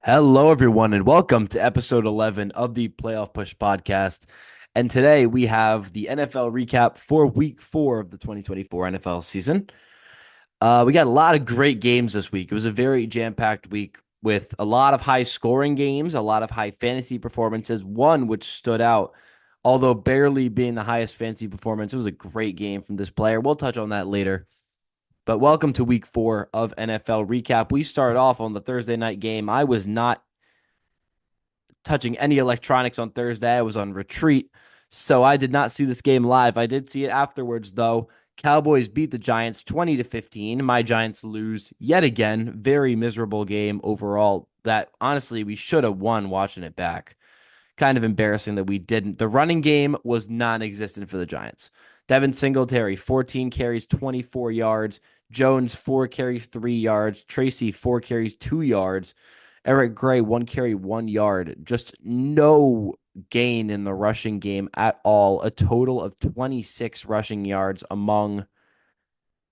Hello, everyone, and welcome to episode 11 of the Playoff Push podcast. And today we have the NFL recap for week 4 of the 2024 NFL season. We got a lot of great games this week. It was a very jam-packed week with a lot of high scoring games, a lot of high fantasy performances. One which stood out, although barely being the highest fantasy performance. It was a great game from this player. We'll touch on that later. But welcome to week 4 of NFL recap. We start off on the Thursday night game. I was not touching any electronics on Thursday. I was on retreat, so I did not see this game live. I did see it afterwards, though. Cowboys beat the Giants 20-15. My Giants lose yet again. Very miserable game overall that honestly we should have won watching it back. Kind of embarrassing that we didn't. The running game was non-existent for the Giants. Devin Singletary, 14 carries, 24 yards. Jones, 4 carries, 3 yards. Tracy, 4 carries, 2 yards. Eric Gray, 1 carry, 1 yard. Just no gain in the rushing game at all. A total of 26 rushing yards among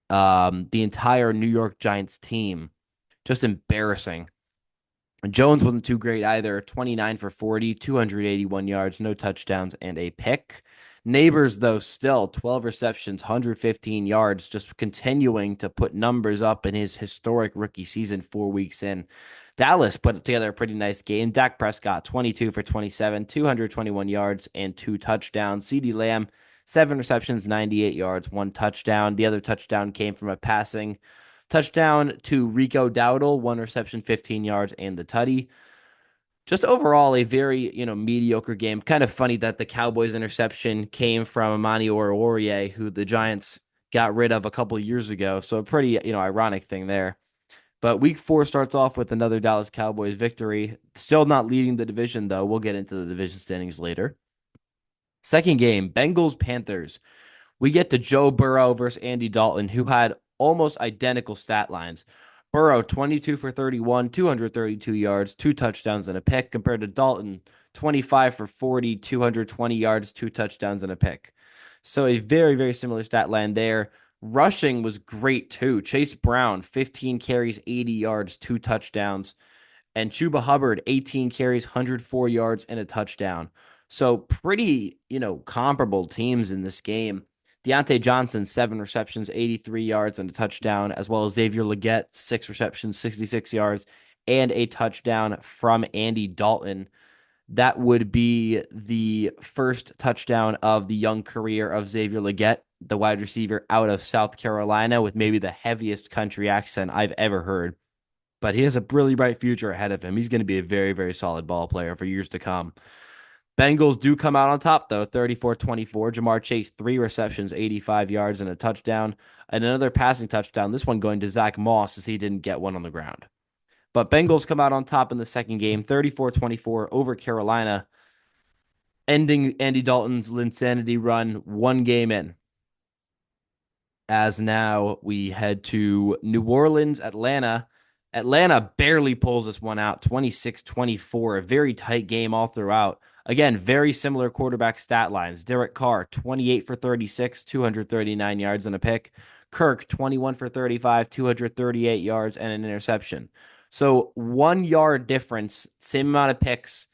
the entire New York Giants team. Just embarrassing. Jones wasn't too great either. 29 for 40, 281 yards, no touchdowns, and a pick. Neighbors, though, still 12 receptions, 115 yards, just continuing to put numbers up in his historic rookie season 4 weeks in. Dallas put together a pretty nice game. Dak Prescott, 22 for 27, 221 yards, and 2 touchdowns. CeeDee Lamb, 7 receptions, 98 yards, 1 touchdown. The other touchdown came from a passing touchdown to Rico Dowdle, 1 reception, 15 yards, and the tutty. Just overall, a very, mediocre game. Kind of funny that the Cowboys interception came from Amani Oruwariye, who the Giants got rid of a couple of years ago. So a pretty, ironic thing there. But week 4 starts off with another Dallas Cowboys victory. Still not leading the division, though. We'll get into the division standings later. Second game, Bengals Panthers. We get to Joe Burrow versus Andy Dalton, who had almost identical stat lines. Burrow, 22 for 31, 232 yards, 2 touchdowns, and a pick, compared to Dalton, 25 for 40, 220 yards, 2 touchdowns, and a pick. So a very, very similar stat line there. Rushing was great, too. Chase Brown, 15 carries, 80 yards, 2 touchdowns. And Chuba Hubbard, 18 carries, 104 yards, and a touchdown. So pretty, comparable teams in this game. Deontay Johnson, 7 receptions, 83 yards, and a touchdown, as well as Xavier Legette, 6 receptions, 66 yards, and a touchdown from Andy Dalton. That would be the first touchdown of the young career of Xavier Legette, the wide receiver out of South Carolina, with maybe the heaviest country accent I've ever heard. But he has a really bright future ahead of him. He's going to be a very, very solid ball player for years to come. Bengals do come out on top, though, 34-24. Jamar Chase, 3 receptions, 85 yards, and a touchdown. And another passing touchdown, this one going to Zach Moss, as he didn't get one on the ground. But Bengals come out on top in the second game, 34-24 over Carolina, ending Andy Dalton's Linsanity run 1 game in. As now we head to New Orleans, Atlanta. Atlanta barely pulls this one out, 26-24, a very tight game all throughout. Again, very similar quarterback stat lines. Derek Carr, 28 for 36, 239 yards and a pick. Kirk, 21 for 35, 238 yards and an interception. So 1 yard difference, same amount of picks,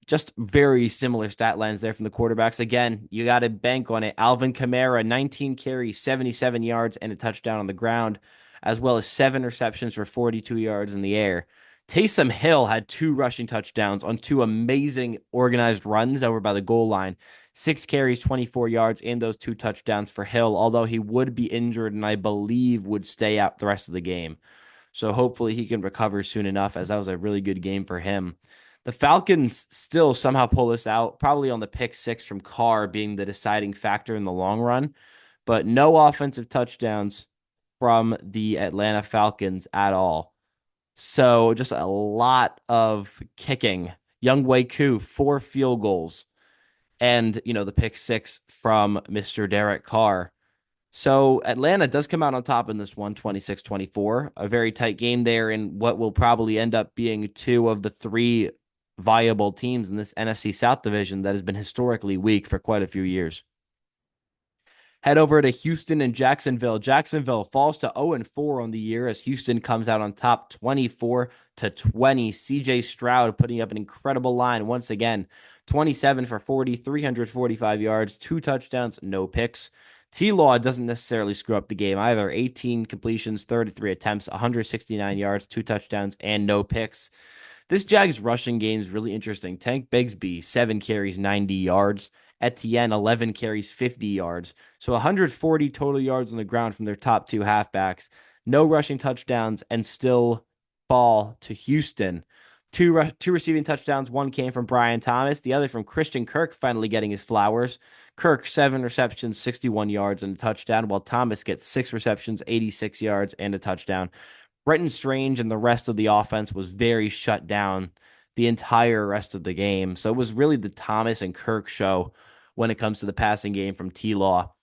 just very similar stat lines there from the quarterbacks. Again, you got to bank on it. Alvin Kamara, 19 carries, 77 yards, and a touchdown on the ground, as well as 7 receptions for 42 yards in the air. Taysom Hill had 2 rushing touchdowns on 2 amazing organized runs over by the goal line. 6 carries, 24 yards, and those 2 touchdowns for Hill, although he would be injured and I believe would stay out the rest of the game. So hopefully he can recover soon enough, as that was a really good game for him. The Falcons still somehow pull this out, probably on the pick 6 from Carr being the deciding factor in the long run, but no offensive touchdowns from the Atlanta Falcons at all. So just a lot of kicking. Younghoe Koo, 4 field goals, and the pick 6 from Mr. Derek Carr. So Atlanta does come out on top in this one, 26-24. A very tight game there in what will probably end up being 2 of the 3 viable teams in this NFC South division that has been historically weak for quite a few years. Head over to Houston and Jacksonville. Jacksonville falls to 0-4 on the year as Houston comes out on top 24-20. CJ Stroud putting up an incredible line once again. 27 for 40, 345 yards, 2 touchdowns, no picks. T-Law doesn't necessarily screw up the game either. 18 completions, 33 attempts, 169 yards, 2 touchdowns, and no picks. This Jags rushing game is really interesting. Tank Bigsby, 7 carries, 90 yards. Etienne, 11 carries, 50 yards. So 140 total yards on the ground from their top 2 halfbacks. No rushing touchdowns and still fall to Houston. Two receiving touchdowns. One came from Brian Thomas. The other from Christian Kirk finally getting his flowers. Kirk, 7 receptions, 61 yards and a touchdown, while Thomas gets 6 receptions, 86 yards and a touchdown. Brenton Strange and the rest of the offense was very shut down the entire rest of the game. So it was really the Thomas and Kirk show when it comes to the passing game from T-Law.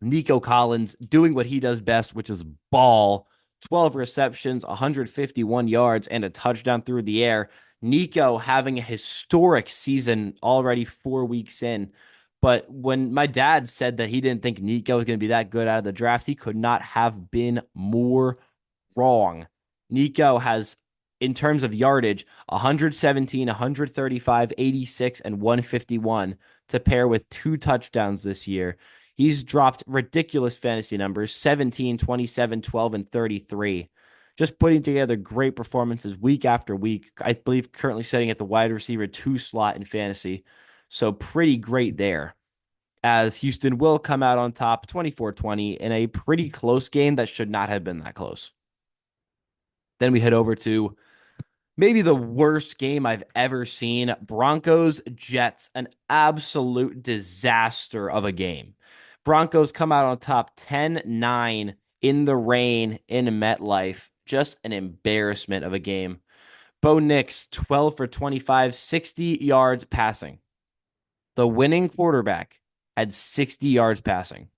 Nico Collins doing what he does best, which is ball. 12 receptions, 151 yards, and a touchdown through the air. Nico having a historic season already 4 weeks in. But when my dad said that he didn't think Nico was going to be that good out of the draft, he could not have been more wrong. Nico has, in terms of yardage, 117, 135, 86, and 151 to pair with 2 touchdowns this year. He's dropped ridiculous fantasy numbers, 17, 27, 12, and 33. Just putting together great performances week after week. I believe currently sitting at the wide receiver 2 slot in fantasy. So pretty great there. As Houston will come out on top 24-20 in a pretty close game that should not have been that close. Then we head over to maybe the worst game I've ever seen. Broncos-Jets, an absolute disaster of a game. Broncos come out on top 10-9 in the rain in MetLife. Just an embarrassment of a game. Bo Nix, 12 for 25, 60 yards passing. The winning quarterback had 60 yards passing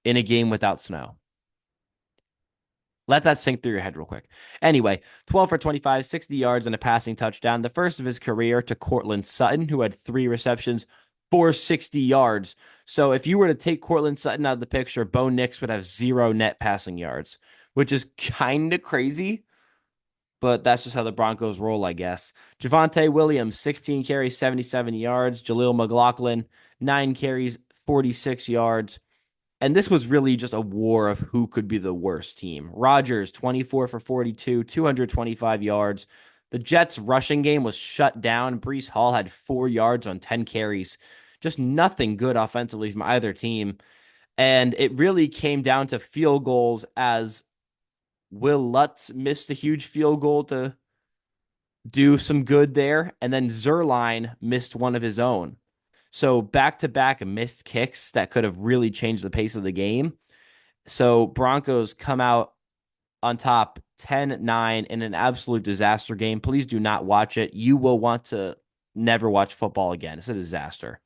in a game without snow. Let that sink through your head real quick. Anyway, 12 for 25, 60 yards and a passing touchdown. The first of his career to Courtland Sutton, who had 3 receptions for 60 yards. So if you were to take Courtland Sutton out of the picture, Bo Nix would have 0 net passing yards, which is kind of crazy. But that's just how the Broncos roll, I guess. Javonte Williams, 16 carries, 77 yards. Jaleel McLaughlin, 9 carries, 46 yards. And this was really just a war of who could be the worst team. Rodgers, 24 for 42, 225 yards. The Jets' rushing game was shut down. Breece Hall had 4 yards on 10 carries. Just nothing good offensively from either team. And it really came down to field goals as Will Lutz missed a huge field goal to do some good there. And then Zuerlein missed one of his own. So back-to-back missed kicks that could have really changed the pace of the game. So Broncos come out on top 10-9 in an absolute disaster game. Please do not watch it. You will want to never watch football again. It's a disaster.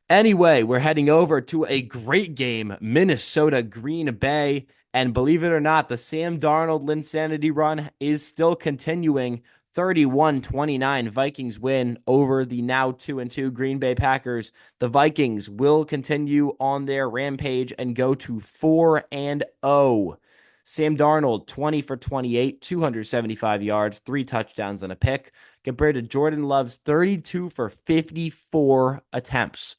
Anyway, we're heading over to a great game, Minnesota, Green Bay. And believe it or not, the Sam Darnold Linsanity run is still continuing. 31-29 Vikings win over the now 2-2 Green Bay Packers. The Vikings will continue on their rampage and go to 4-0. Sam Darnold, 20 for 28, 275 yards, 3 touchdowns and a pick, compared to Jordan Love's 32 for 54 attempts,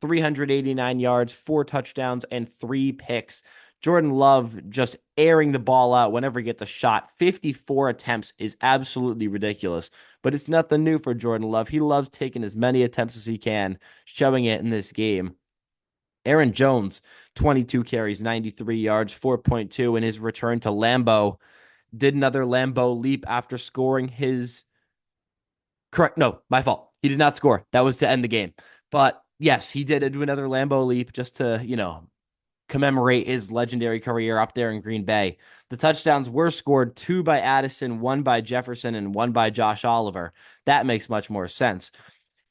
389 yards, 4 touchdowns, and 3 picks. Jordan Love just airing the ball out whenever he gets a shot. 54 attempts is absolutely ridiculous, but it's nothing new for Jordan Love. He loves taking as many attempts as he can, showing it in this game. Aaron Jones, 22 carries, 93 yards, 4.2 in his return to Lambeau. Did another Lambeau leap after scoring his... Correct. No, my fault. He did not score. That was to end the game. But yes, he did do another Lambeau leap just to, commemorate his legendary career up there in Green Bay. The touchdowns were scored, 2 by Addison, 1 by Jefferson, and 1 by Josh Oliver. That makes much more sense.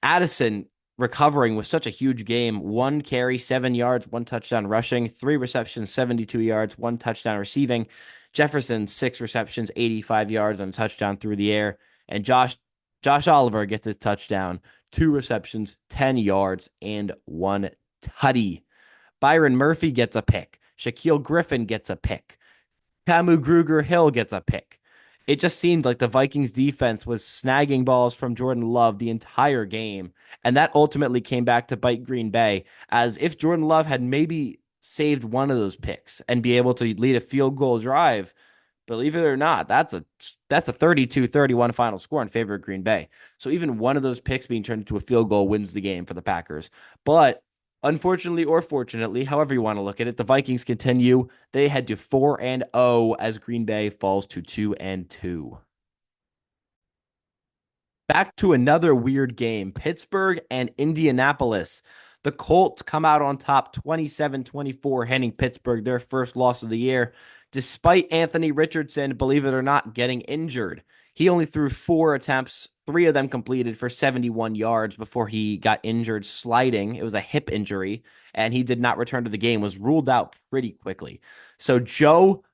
Addison recovering with such a huge game. 1 carry, 7 yards, 1 touchdown rushing, 3 receptions, 72 yards, 1 touchdown receiving. Jefferson, 6 receptions, 85 yards, and a touchdown through the air. And Josh Oliver gets his touchdown, 2 receptions, 10 yards, and 1 tutty. Byron Murphy gets a pick. Shaquille Griffin gets a pick. Camu Gruger Hill gets a pick. It just seemed like the Vikings defense was snagging balls from Jordan Love the entire game. And that ultimately came back to bite Green Bay, as if Jordan Love had maybe saved one of those picks and be able to lead a field goal drive, believe it or not, that's a 32-31 final score in favor of Green Bay. So even one of those picks being turned into a field goal wins the game for the Packers. But unfortunately or fortunately, however you want to look at it, the Vikings continue. They head to 4-0 as Green Bay falls to 2-2. Back to another weird game, Pittsburgh and Indianapolis. The Colts come out on top 27-24, handing Pittsburgh their first loss of the year, despite Anthony Richardson, believe it or not, getting injured. He only threw 4 attempts, 3 of them completed for 71 yards before he got injured sliding. It was a hip injury, and he did not return to the game, was ruled out pretty quickly. So Joe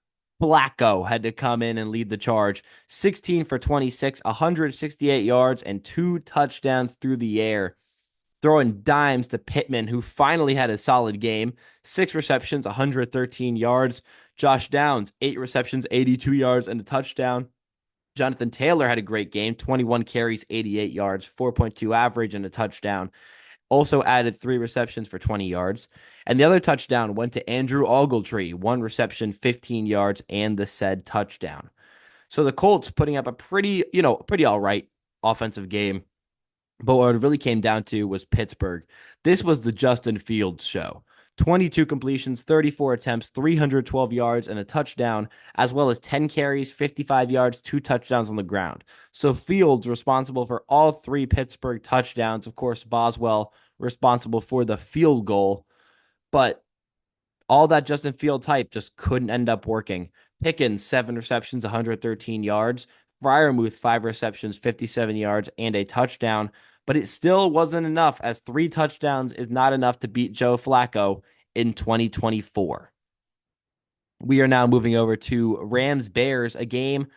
Flacco had to come in and lead the charge. 16 for 26, 168 yards, and 2 touchdowns through the air, throwing dimes to Pittman, who finally had a solid game. 6 receptions, 113 yards. Josh Downs, 8 receptions, 82 yards, and a touchdown. Jonathan Taylor had a great game, 21 carries, 88 yards, 4.2 average, and a touchdown. Also added 3 receptions for 20 yards. And the other touchdown went to Andrew Ogletree, 1 reception, 15 yards, and the said touchdown. So the Colts putting up a pretty all right offensive game. But what it really came down to was Pittsburgh. This was the Justin Fields show. 22 completions, 34 attempts, 312 yards, and a touchdown, as well as 10 carries, 55 yards, 2 touchdowns on the ground. So Fields responsible for all 3 Pittsburgh touchdowns. Of course, Boswell responsible for the field goal. But all that Justin Fields hype just couldn't end up working. Pickens, 7 receptions, 113 yards. Freiermuth, 5 receptions, 57 yards, and a touchdown. But it still wasn't enough, as 3 touchdowns is not enough to beat Joe Flacco in 2024. We are now moving over to Rams-Bears, a game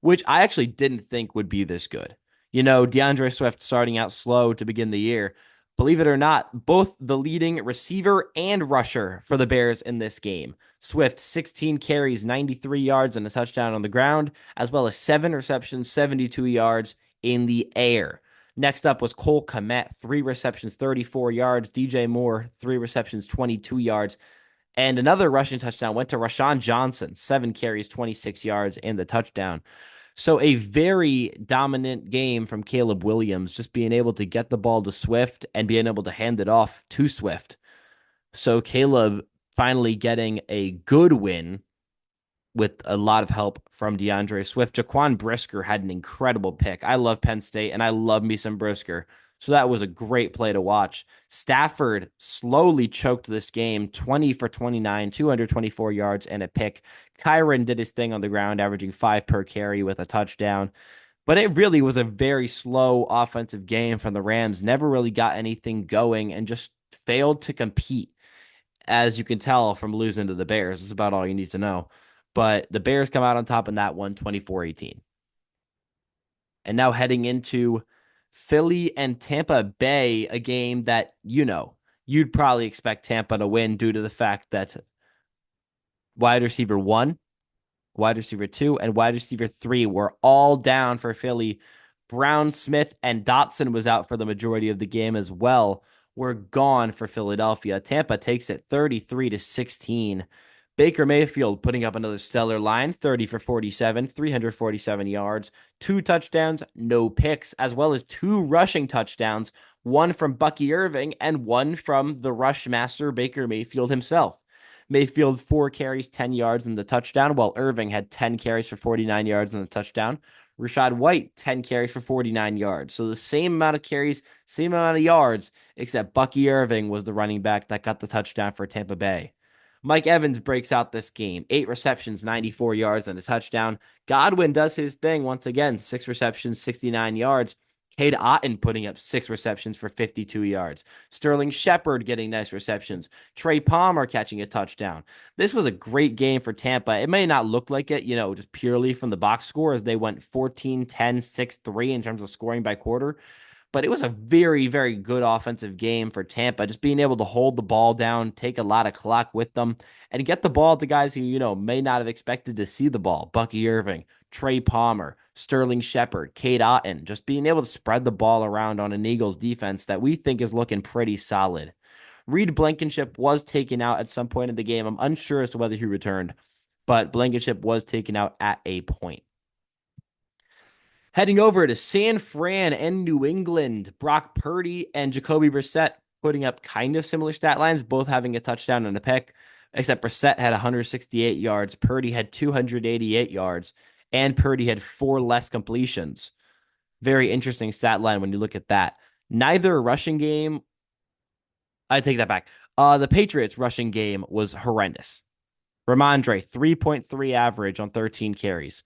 which I actually didn't think would be this good. DeAndre Swift starting out slow to begin the year. Believe it or not, both the leading receiver and rusher for the Bears in this game. Swift, 16 carries, 93 yards, and a touchdown on the ground, as well as 7 receptions, 72 yards in the air. Next up was Cole Kmet, 3 receptions, 34 yards. DJ Moore, 3 receptions, 22 yards. And another rushing touchdown went to Rashawn Johnson, 7 carries, 26 yards, and the touchdown. So a very dominant game from Caleb Williams, just being able to get the ball to Swift and being able to hand it off to Swift. So Caleb finally getting a good win with a lot of help from DeAndre Swift. Jaquan Brisker had an incredible pick. I love Penn State, and I love me some Brisker. So that was a great play to watch. Stafford slowly choked this game, 20 for 29, 224 yards, and a pick. Kyren did his thing on the ground, averaging 5 per carry with a touchdown. But it really was a very slow offensive game from the Rams. Never really got anything going and just failed to compete, as you can tell from losing to the Bears. That's about all you need to know. But the Bears come out on top in that one, 24-18. And now heading into Philly and Tampa Bay, a game that, you'd probably expect Tampa to win due to the fact that wide receiver 1, wide receiver 2, and wide receiver 3 were all down for Philly. Brown, Smith, and Dotson was out for the majority of the game as well. Were gone for Philadelphia. Tampa takes it 33-16. Baker Mayfield putting up another stellar line, 30 for 47, 347 yards, 2 touchdowns, no picks, as well as 2 rushing touchdowns, one from Bucky Irving and one from the rush master Baker Mayfield himself. Mayfield 4 carries, 10 yards, and the touchdown, while Irving had 10 carries for 49 yards and the touchdown. Rachaad White, 10 carries for 49 yards. So the same amount of carries, same amount of yards, except Bucky Irving was the running back that got the touchdown for Tampa Bay. Mike Evans breaks out this game, 8 receptions, 94 yards, and a touchdown. Godwin does his thing once again, 6 receptions, 69 yards. Cade Otton putting up 6 receptions for 52 yards. Sterling Shepard getting nice receptions. Trey Palmer catching a touchdown. This was a great game for Tampa. It may not look like it, just purely from the box score, as they went 14-10, 6-3 in terms of scoring by quarter. But it was a very, very good offensive game for Tampa, just being able to hold the ball down, take a lot of clock with them, and get the ball to guys who, may not have expected to see the ball. Bucky Irving, Trey Palmer, Sterling Shepard, Cade Otton, just being able to spread the ball around on an Eagles defense that we think is looking pretty solid. Reed Blankenship was taken out at some point in the game. I'm unsure as to whether he returned, but Blankenship was taken out at a point. Heading over to San Fran and New England, Brock Purdy and Jacoby Brissett putting up kind of similar stat lines, both having a touchdown and a pick, except Brissett had 168 yards, Purdy had 288 yards, and Purdy had 4 less completions. Very interesting stat line when you look at that. Neither rushing game, I take that back. The Patriots rushing game was horrendous. Ramondre, 3.3 average on 13 carries.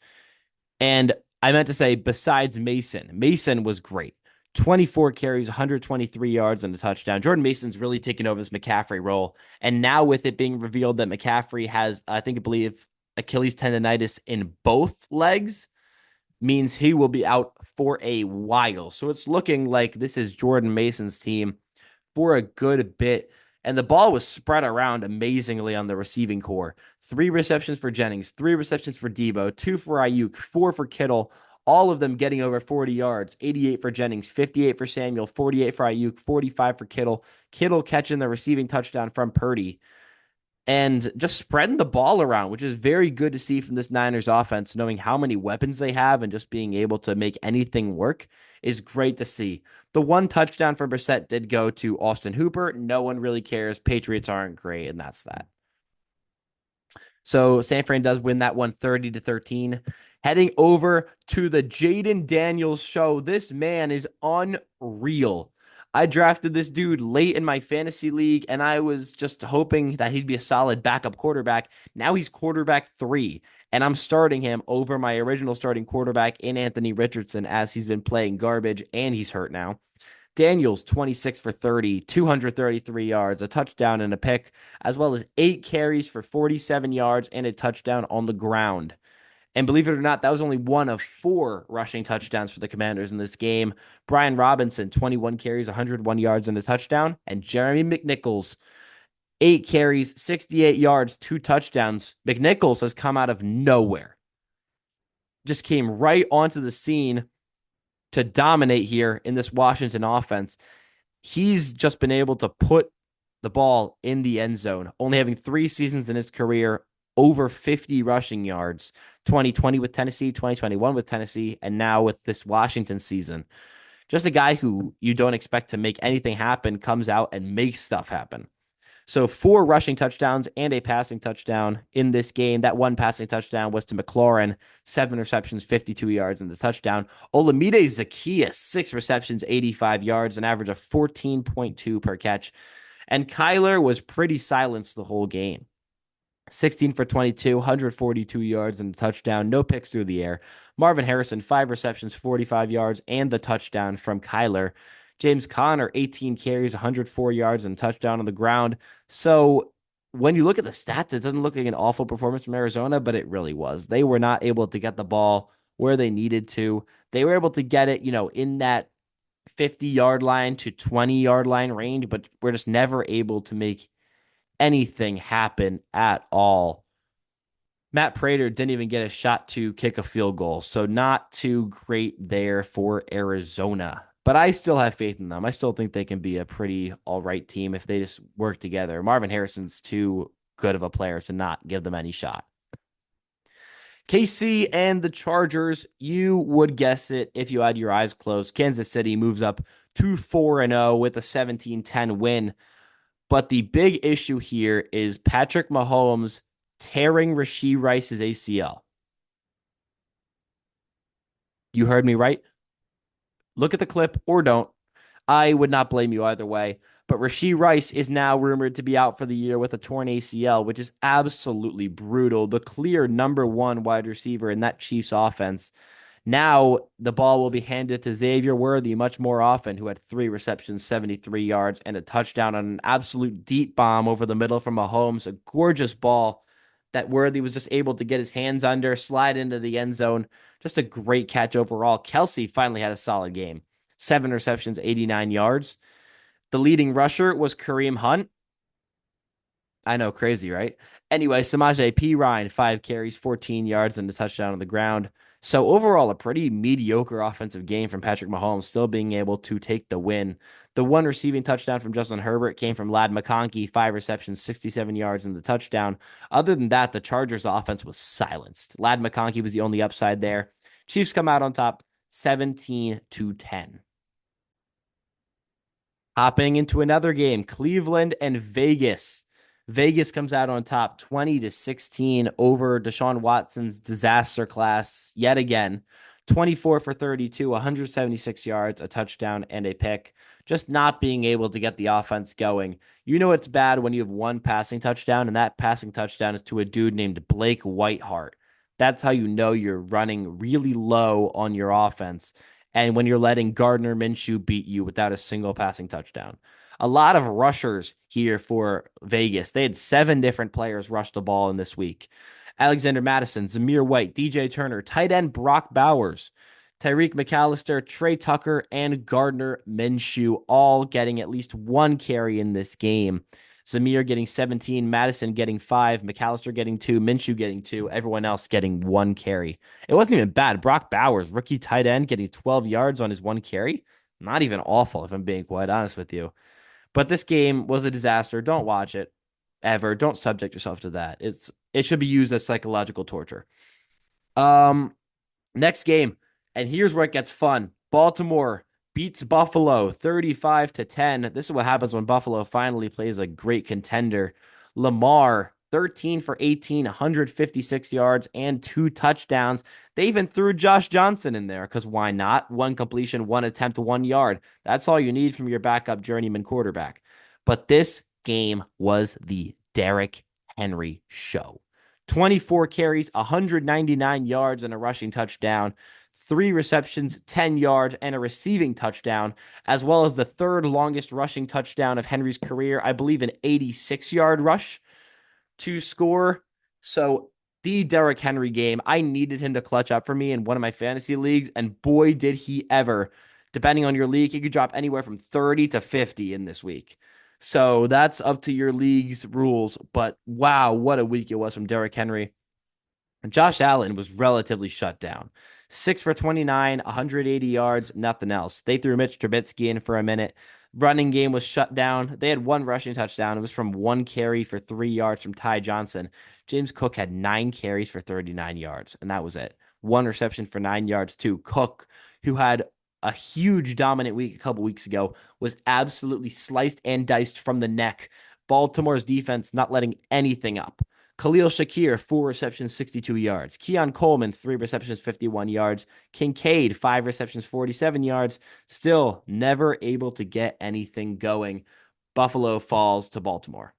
And I meant to say, besides Mason, Mason was great. 24 carries, 123 yards, and a touchdown. Jordan Mason's really taken over this McCaffrey role. And now with it being revealed that McCaffrey has, I believe, Achilles tendonitis in both legs, means he will be out for a while. So it's looking like this is Jordan Mason's team for a good bit. And the ball was spread around amazingly on the receiving core. 3 receptions for Jennings, 3 receptions for Debo, 2 for Ayuk, 4 for Kittle, all of them getting over 40 yards. 88 for Jennings, 58 for Samuel, 48 for Ayuk, 45 for Kittle. Kittle catching the receiving touchdown from Purdy. And just spreading the ball around, which is very good to see from this Niners offense, knowing how many weapons they have and just being able to make anything work is great to see. The 1 touchdown from Brissett did go to Austin Hooper. No one really cares. Patriots aren't great, and that's that. So San Fran does win that one 30-13. Heading over to the Jayden Daniels show. This man is unreal. I drafted this dude late in my fantasy league, and I was just hoping that he'd be a solid backup quarterback. Now he's quarterback 3, and I'm starting him over my original starting quarterback in Anthony Richardson as he's been playing garbage, and he's hurt now. Daniels, 26 for 30, 233 yards, a touchdown and a pick, as well as 8 carries for 47 yards and a touchdown on the ground. And believe it or not, that was only one of 4 rushing touchdowns for the Commanders in this game. Brian Robinson, 21 carries, 101 yards, and a touchdown. And Jeremy McNichols, 8 carries, 68 yards, 2 touchdowns. McNichols has come out of nowhere. Just came right onto the scene to dominate here in this Washington offense. He's just been able to put the ball in the end zone, only having 3 seasons in his career over 50 rushing yards, 2020 with Tennessee, 2021 with Tennessee, and now with this Washington season. Just a guy who you don't expect to make anything happen comes out and makes stuff happen. So 4 rushing touchdowns and a passing touchdown in this game. That 1 passing touchdown was to McLaurin, 7 receptions, 52 yards, and the touchdown. Olamide Zaccheaus, 6 receptions, 85 yards, an average of 14.2 per catch. And Kyler was pretty silenced the whole game. 16 for 22, 142 yards and a touchdown, no picks through the air. Marvin Harrison, 5 receptions, 45 yards, and the touchdown from Kyler. James Conner, 18 carries, 104 yards, and a touchdown on the ground. So when you look at the stats, it doesn't look like an awful performance from Arizona, but it really was. They were not able to get the ball where they needed to. They were able to get it, in that 50-yard line to 20-yard line range, but we're just never able to make anything happen at all. Matt Prater didn't even get a shot to kick a field goal, so not too great there for Arizona. But I still have faith in them. I still think they can be a pretty all right team if they just work together. Marvin Harrison's too good of a player to not give them any shot. KC and the Chargers, you would guess it if you had your eyes closed. Kansas City moves up to 4-0 with a 17-10 win. But the big issue here is Patrick Mahomes tearing Rashee Rice's ACL. You heard me right. Look at the clip or don't. I would not blame you either way. But Rashee Rice is now rumored to be out for the year with a torn ACL, which is absolutely brutal. The clear number 1 wide receiver in that Chiefs offense. Now the ball will be handed to Xavier Worthy much more often, who had 3 receptions, 73 yards, and a touchdown on an absolute deep bomb over the middle from Mahomes. A gorgeous ball that Worthy was just able to get his hands under, slide into the end zone. Just a great catch overall. Kelsey finally had a solid game. 7 receptions, 89 yards. The leading rusher was Kareem Hunt. I know, crazy, right? Anyway, Samaje Perine, 5 carries, 14 yards, and a touchdown on the ground. So overall, a pretty mediocre offensive game from Patrick Mahomes, still being able to take the win. The one receiving touchdown from Justin Herbert came from Ladd McConkey, 5 receptions, 67 yards, and the touchdown. Other than that, the Chargers' offense was silenced. Ladd McConkey was the only upside there. Chiefs come out on top, 17-10. Hopping into another game, Cleveland and Vegas. Vegas comes out on top 20-16 over Deshaun Watson's disaster class yet again. 24 for 32, 176 yards, a touchdown, and a pick. Just not being able to get the offense going. You know it's bad when you have one passing touchdown, and that passing touchdown is to a dude named Blake Whiteheart. That's how you know you're running really low on your offense and when you're letting Gardner Minshew beat you without a single passing touchdown. A lot of rushers here for Vegas. They had 7 different players rush the ball in this week. Alexander Mattison, Zamir White, DJ Turner, tight end Brock Bowers, Tyreek McAllister, Trey Tucker, and Gardner Minshew all getting at least 1 carry in this game. Zamir getting 17, Mattison getting 5, McAllister getting 2, Minshew getting 2, everyone else getting 1 carry. It wasn't even bad. Brock Bowers, rookie tight end, getting 12 yards on his 1 carry. Not even awful, if I'm being quite honest with you. But this game was a disaster. Don't watch it ever. Don't subject yourself to that. It should be used as psychological torture. Um, Next game, and here's where it gets fun. Baltimore beats Buffalo 35-10. This is what happens when Buffalo finally plays a great contender. Lamar 13 for 18, 156 yards, and 2 touchdowns. They even threw Josh Johnson in there because why not? 1 completion, 1 attempt, 1 yard. That's all you need from your backup journeyman quarterback. But this game was the Derrick Henry show. 24 carries, 199 yards, and a rushing touchdown. 3 receptions, 10 yards, and a receiving touchdown, as well as the 3rd longest rushing touchdown of Henry's career. I believe an 86-yard rush to score. So the Derrick Henry game, I needed him to clutch up for me in one of my fantasy leagues, and boy, did he ever. Depending on your league, he could drop anywhere from 30 to 50 in this week. So that's up to your league's rules. But wow, what a week it was from Derrick Henry. Josh Allen was relatively shut down. 6 for 29, 180 yards, nothing else. They threw Mitch Trubisky in for a minute. Running game was shut down. They had 1 rushing touchdown. It was from 1 carry for 3 yards from Ty Johnson. James Cook had 9 carries for 39 yards, and that was it. 1 reception for 9 yards too. Cook, who had a huge dominant week a couple weeks ago, was absolutely sliced and diced from the neck. Baltimore's defense not letting anything up. Khalil Shakir, 4 receptions, 62 yards. Keon Coleman, 3 receptions, 51 yards. Kincaid, 5 receptions, 47 yards. Still never able to get anything going. Buffalo falls to Baltimore.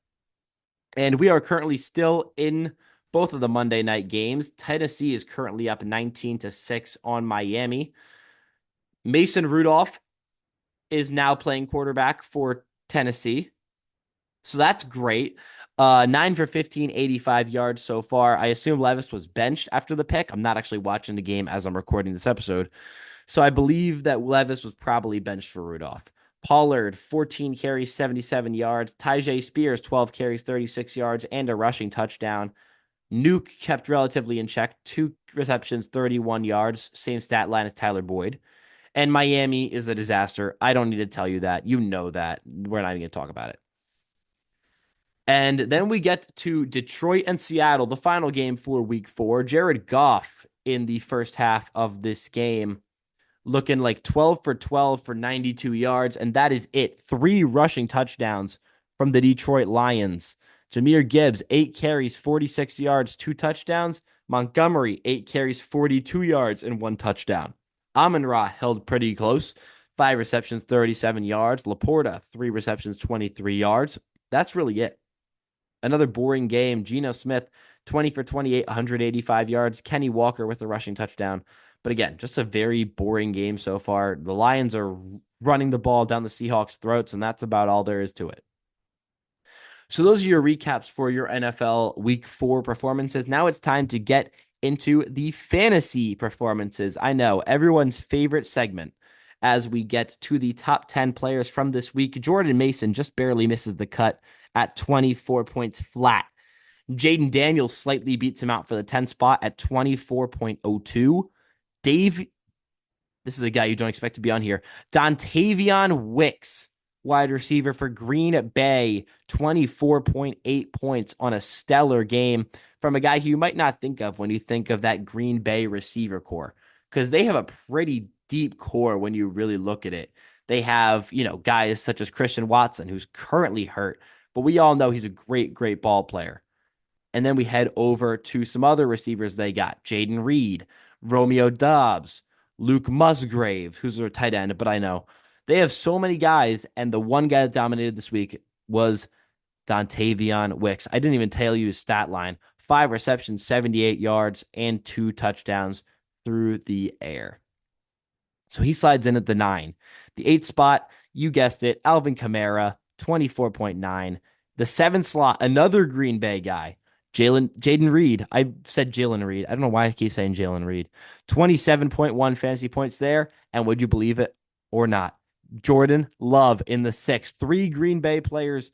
And we are currently still in both of the Monday night games. Tennessee is currently up 19-6 on Miami. Mason Rudolph is now playing quarterback for Tennessee. So that's great. 9 for 15, 85 yards so far. I assume Levis was benched after the pick. I'm not actually watching the game as I'm recording this episode. So I believe that Levis was probably benched for Rudolph. Pollard, 14 carries, 77 yards. Tyjae Spears, 12 carries, 36 yards, and a rushing touchdown. Nuke kept relatively in check. 2 receptions, 31 yards. Same stat line as Tyler Boyd. And Miami is a disaster. I don't need to tell you that. You know that. We're not even going to talk about it. And then we get to Detroit and Seattle, the final game for week 4. Jared Goff in the first half of this game looking like 12 for 12 for 92 yards, and that is it. 3 rushing touchdowns from the Detroit Lions. Jahmyr Gibbs, 8 carries, 46 yards, 2 touchdowns. Montgomery, 8 carries, 42 yards, and 1 touchdown. Amon-Ra held pretty close. 5 receptions, 37 yards. Laporta, 3 receptions, 23 yards. That's really it. Another boring game. Geno Smith, 20 for 28, 185 yards. Kenny Walker with a rushing touchdown. But again, just a very boring game so far. The Lions are running the ball down the Seahawks' throats, and that's about all there is to it. So those are your recaps for your NFL Week 4 performances. Now it's time to get into the fantasy performances. I know, everyone's favorite segment. as we get to the top 10 players from this week. Jordan Mason just barely misses the cut at 24 points flat. Jaden Daniels slightly beats him out for the 10 spot at 24.02. Dave, this is a guy you don't expect to be on here. Dontavian Wicks, wide receiver for Green Bay, 24.8 points on a stellar game from a guy who you might not think of when you think of that Green Bay receiver core, because they have a pretty deep core when you really look at it. They have, guys such as Christian Watson, who's currently hurt, but we all know he's a great, great ball player. And then we head over to some other receivers they got. Jaden Reed, Romeo Doubs, Luke Musgrave, who's their tight end, but I know. They have so many guys, and the one guy that dominated this week was Dontavian Wicks. I didn't even tell you his stat line. 5 receptions, 78 yards, and 2 touchdowns through the air. So he slides in at the 9. The 8 spot, you guessed it, Alvin Kamara, 24.9. The 7th slot, another Green Bay guy, Jaden Reed. I said Jalen Reed. I don't know why I keep saying Jalen Reed. 27.1 fantasy points there. And would you believe it or not? Jordan Love in the 6th. 3 Green Bay players,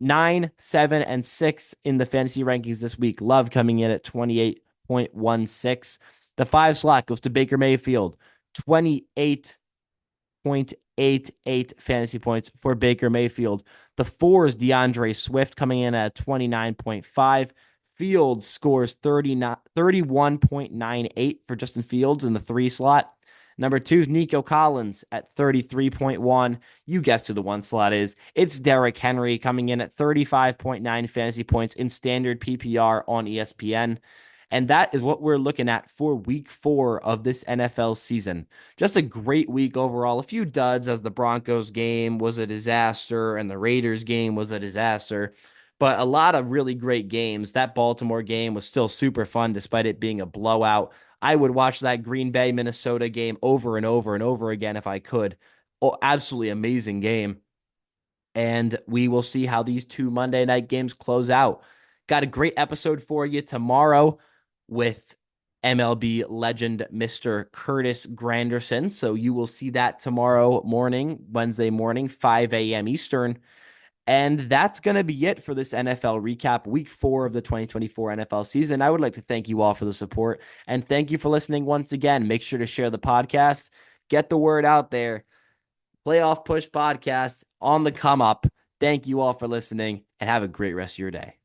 9, 7, and 6 in the fantasy rankings this week. Love coming in at 28.16. The 5 slot goes to Baker Mayfield. 28.88 fantasy points for Baker Mayfield. The 4 is DeAndre Swift coming in at 29.5. Fields scores 31.98 for Justin Fields in the 3 slot. Number 2 is Nico Collins at 33.1. You guessed who the 1 slot is. It's Derrick Henry coming in at 35.9 fantasy points in standard PPR on ESPN. And that is what we're looking at for week 4 of this NFL season. Just a great week overall. A few duds, as the Broncos game was a disaster and the Raiders game was a disaster, but a lot of really great games. That Baltimore game was still super fun despite it being a blowout. I would watch that Green Bay Minnesota game over and over and over again if I could. Oh, absolutely amazing game. And we will see how these 2 Monday night games close out. Got a great episode for you tomorrow with MLB legend Mr. Curtis Granderson. So you will see that tomorrow morning, Wednesday morning, 5 a.m. Eastern. And that's going to be it for this NFL recap, week 4 of the 2024 NFL season. I would like to thank you all for the support and thank you for listening once again. Make sure to share the podcast, get the word out there. Playoff Push Podcast on the come up. Thank you all for listening and have a great rest of your day.